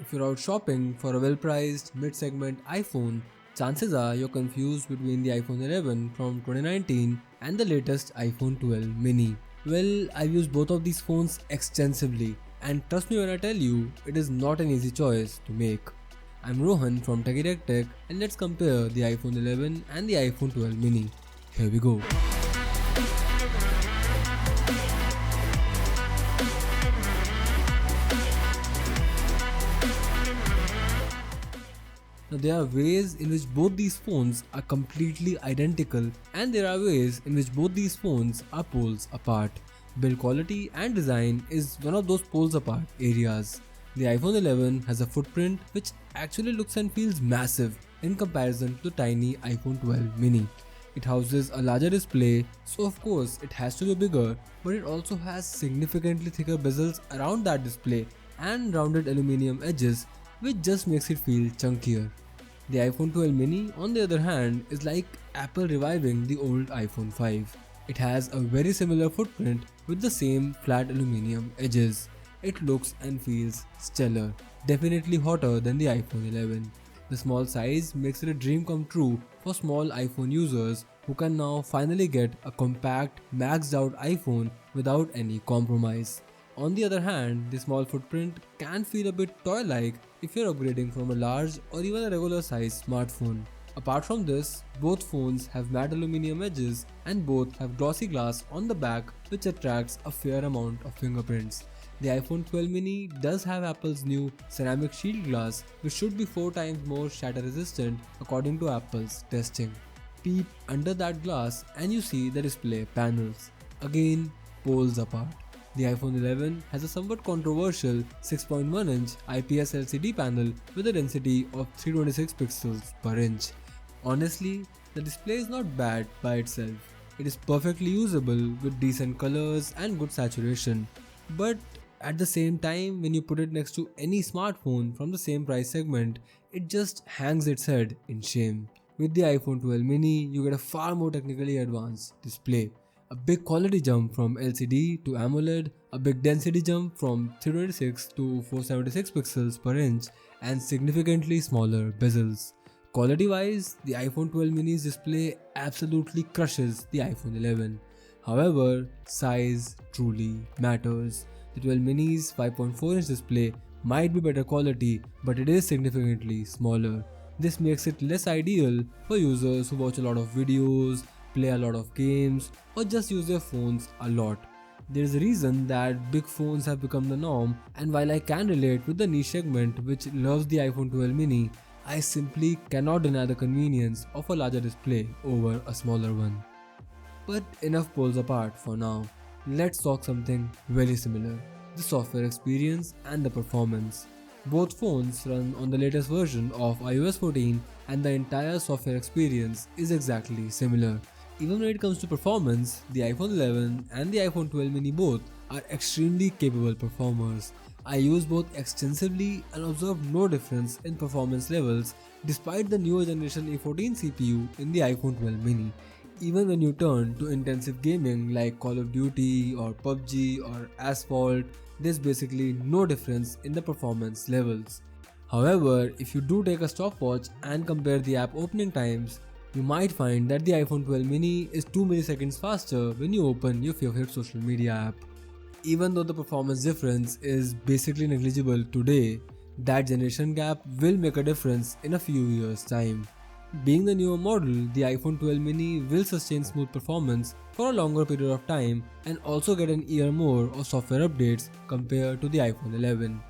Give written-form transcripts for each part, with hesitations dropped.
If you're out shopping for a well-priced mid-segment iPhone, chances are you're confused between the iPhone 11 from 2019 and the latest iPhone 12 mini. Well, I've used both of these phones extensively, and trust me when I tell you, it is not an easy choice to make. I'm Rohan from TechieTechTech, and let's compare the iPhone 11 and the iPhone 12 mini. Here we go. Now, there are ways in which both these phones are completely identical, and there are ways in which both these phones are poles apart. Build quality and design is one of those poles apart areas. The iPhone 11 has a footprint which actually looks and feels massive in comparison to the tiny iPhone 12 mini. It houses a larger display, so of course it has to be bigger, but it also has significantly thicker bezels around that display and rounded aluminum edges, which just makes it feel chunkier. The iPhone 12 mini, on the other hand, is like Apple reviving the old iPhone 5. It has a very similar footprint with the same flat aluminum edges. It looks and feels stellar, definitely hotter than the iPhone 11. The small size makes it a dream come true for small iPhone users who can now finally get a compact, maxed out iPhone without any compromise. On the other hand, the small footprint can feel a bit toy-like if you're upgrading from a large or even a regular size smartphone. Apart from this, both phones have matte aluminum edges and both have glossy glass on the back which attracts a fair amount of fingerprints. The iPhone 12 mini does have Apple's new ceramic shield glass which should be 4 times more shatter resistant according to Apple's testing. Peep under that glass and you see the display panels. Again, poles apart. The iPhone 11 has a somewhat controversial 6.1-inch IPS LCD panel with a density of 326 pixels per inch. Honestly, the display is not bad by itself. It is perfectly usable with decent colors and good saturation. But at the same time, when you put it next to any smartphone from the same price segment, it just hangs its head in shame. With the iPhone 12 mini, you get a far more technically advanced display. A big quality jump from LCD to AMOLED, a big density jump from 326 to 476 pixels per inch, and significantly smaller bezels. Quality wise, the iPhone 12 mini's display absolutely crushes the iPhone 11. However, size truly matters. The 12 mini's 5.4-inch display might be better quality, but it is significantly smaller. This makes it less ideal for users who watch a lot of videos, play a lot of games, or just use their phones a lot. There is a reason that big phones have become the norm, and while I can relate with the niche segment which loves the iPhone 12 mini, I simply cannot deny the convenience of a larger display over a smaller one. But enough poles apart for now. Let's talk something very similar: the software experience and the performance. Both phones run on the latest version of iOS 14 and the entire software experience is exactly similar. Even when it comes to performance, the iPhone 11 and the iPhone 12 mini both are extremely capable performers. I use both extensively and observed no difference in performance levels despite the newer generation A14 CPU in the iPhone 12 mini. Even when you turn to intensive gaming like Call of Duty or PUBG or Asphalt, there's basically no difference in the performance levels. However, if you do take a stopwatch and compare the app opening times, you might find that the iPhone 12 mini is 2 milliseconds faster when you open your favorite social media app. Even though the performance difference is basically negligible today, that generation gap will make a difference in a few years' time. Being the newer model, the iPhone 12 mini will sustain smooth performance for a longer period of time and also get an year more of software updates compared to the iPhone 11.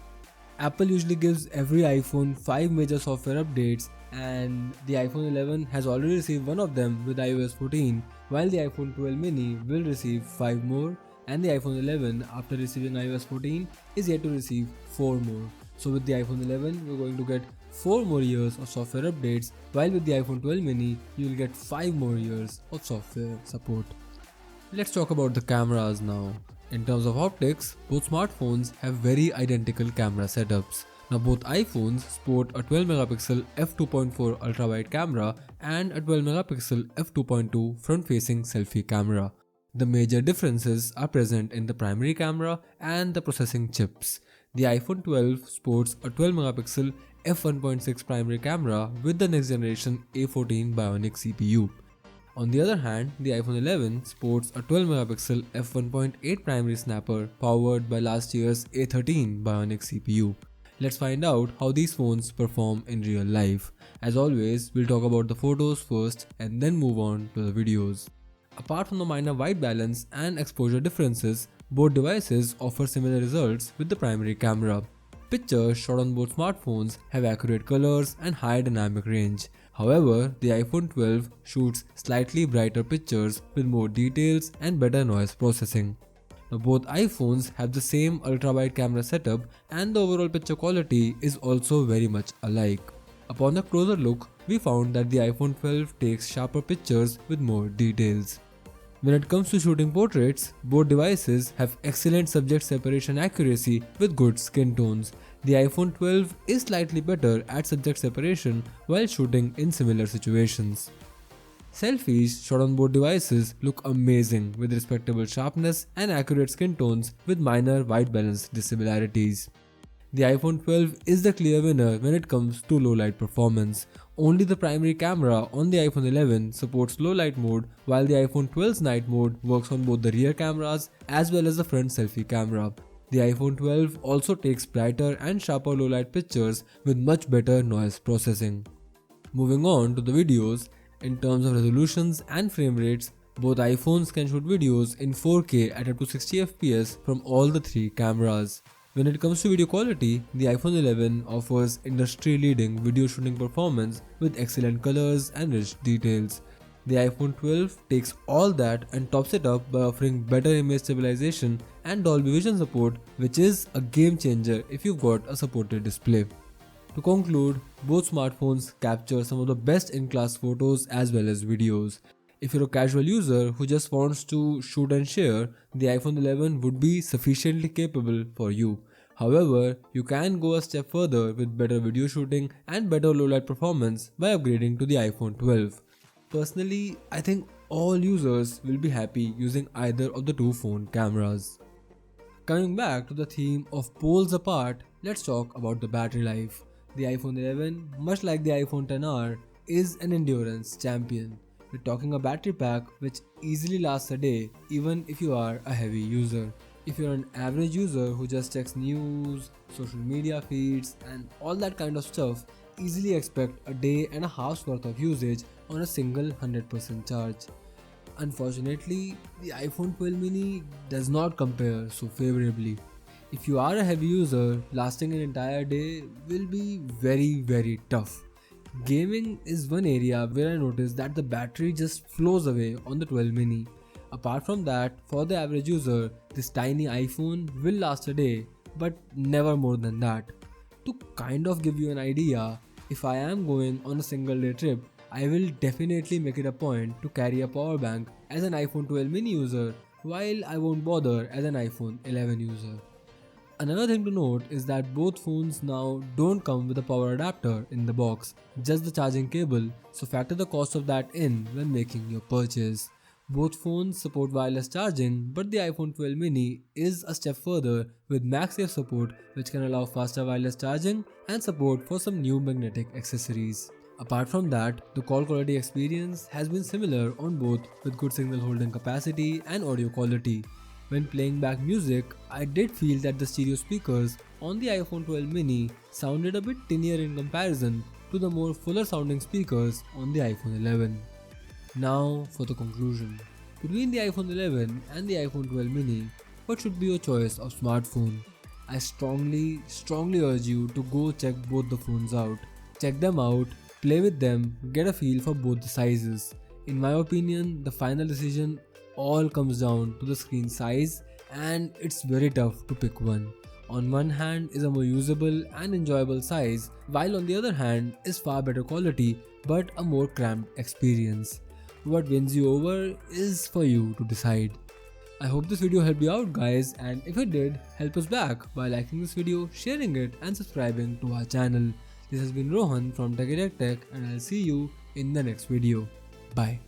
Apple usually gives every iPhone 5 major software updates, and the iPhone 11 has already received one of them with iOS 14, while the iPhone 12 mini will receive 5 more, and the iPhone 11 after receiving iOS 14 is yet to receive 4 more. So with the iPhone 11 we're going to get 4 more years of software updates, while with the iPhone 12 mini you will get 5 more years of software support. Let's talk about the cameras now. In terms of optics, both smartphones have very identical camera setups. Now both iPhones sport a 12 megapixel f2.4 ultra-wide camera and a 12 megapixel f2.2 front-facing selfie camera. The major differences are present in the primary camera and the processing chips. The iPhone 12 sports a 12 megapixel f1.6 primary camera with the next generation A14 Bionic CPU. On the other hand, the iPhone 11 sports a 12 megapixel f1.8 primary snapper powered by last year's A13 Bionic CPU. Let's find out how these phones perform in real life. As always, we'll talk about the photos first and then move on to the videos. Apart from the minor white balance and exposure differences, both devices offer similar results with the primary camera. Pictures shot on both smartphones have accurate colors and high dynamic range. However, the iPhone 12 shoots slightly brighter pictures with more details and better noise processing. Now, both iPhones have the same ultra-wide camera setup and the overall picture quality is also very much alike. Upon a closer look, we found that the iPhone 12 takes sharper pictures with more details. When it comes to shooting portraits, both devices have excellent subject separation accuracy with good skin tones. The iPhone 12 is slightly better at subject separation while shooting in similar situations. Selfies shot on both devices look amazing with respectable sharpness and accurate skin tones with minor white balance dissimilarities. The iPhone 12 is the clear winner when it comes to low light performance. Only the primary camera on the iPhone 11 supports low light mode, while the iPhone 12's night mode works on both the rear cameras as well as the front selfie camera. The iPhone 12 also takes brighter and sharper low light pictures with much better noise processing. Moving on to the videos, in terms of resolutions and frame rates, both iPhones can shoot videos in 4K at up to 60 fps from all the three cameras. When it comes to video quality, the iPhone 11 offers industry-leading video shooting performance with excellent colors and rich details. The iPhone 12 takes all that and tops it up by offering better image stabilization and Dolby Vision support, which is a game changer if you've got a supported display. To conclude, both smartphones capture some of the best in-class photos as well as videos. If you're a casual user who just wants to shoot and share, the iPhone 11 would be sufficiently capable for you. However, you can go a step further with better video shooting and better low light performance by upgrading to the iPhone 12. Personally, I think all users will be happy using either of the two phone cameras. Coming back to the theme of poles apart, let's talk about the battery life. The iPhone 11, much like the iPhone XR, is an endurance champion. We're talking a battery pack which easily lasts a day even if you are a heavy user. If you're an average user who just checks news, social media feeds and all that kind of stuff, easily expect a day and a half's worth of usage on a single 100% charge. Unfortunately, the iPhone 12 mini does not compare so favorably. If you are a heavy user, lasting an entire day will be very tough. Gaming is one area where I noticed that the battery just flows away on the 12 mini. Apart from that, for the average user, this tiny iPhone will last a day, but never more than that. To kind of give you an idea, if I am going on a single day trip, I will definitely make it a point to carry a power bank as an iPhone 12 mini user, while I won't bother as an iPhone 11 user. Another thing to note is that both phones now don't come with a power adapter in the box, just the charging cable, so factor the cost of that in when making your purchase. Both phones support wireless charging, but the iPhone 12 mini is a step further with MagSafe support, which can allow faster wireless charging and support for some new magnetic accessories. Apart from that, the call quality experience has been similar on both with good signal holding capacity and audio quality. When playing back music, I did feel that the stereo speakers on the iPhone 12 mini sounded a bit tinier in comparison to the more fuller sounding speakers on the iPhone 11. Now for the conclusion. Between the iPhone 11 and the iPhone 12 mini, what should be your choice of smartphone? I strongly urge you to go check both the phones out. Check them out, play with them, get a feel for both the sizes. In my opinion, the final decision all comes down to the screen size, and it's very tough to pick one. On one hand is a more usable and enjoyable size, while on the other hand is far better quality but a more cramped experience. What wins you over is for you to decide. I hope this video helped you out guys, and if it did, help us back by liking this video, sharing it and subscribing to our channel. This has been Rohan from TechieTechTech and I'll see you in the next video. Bye.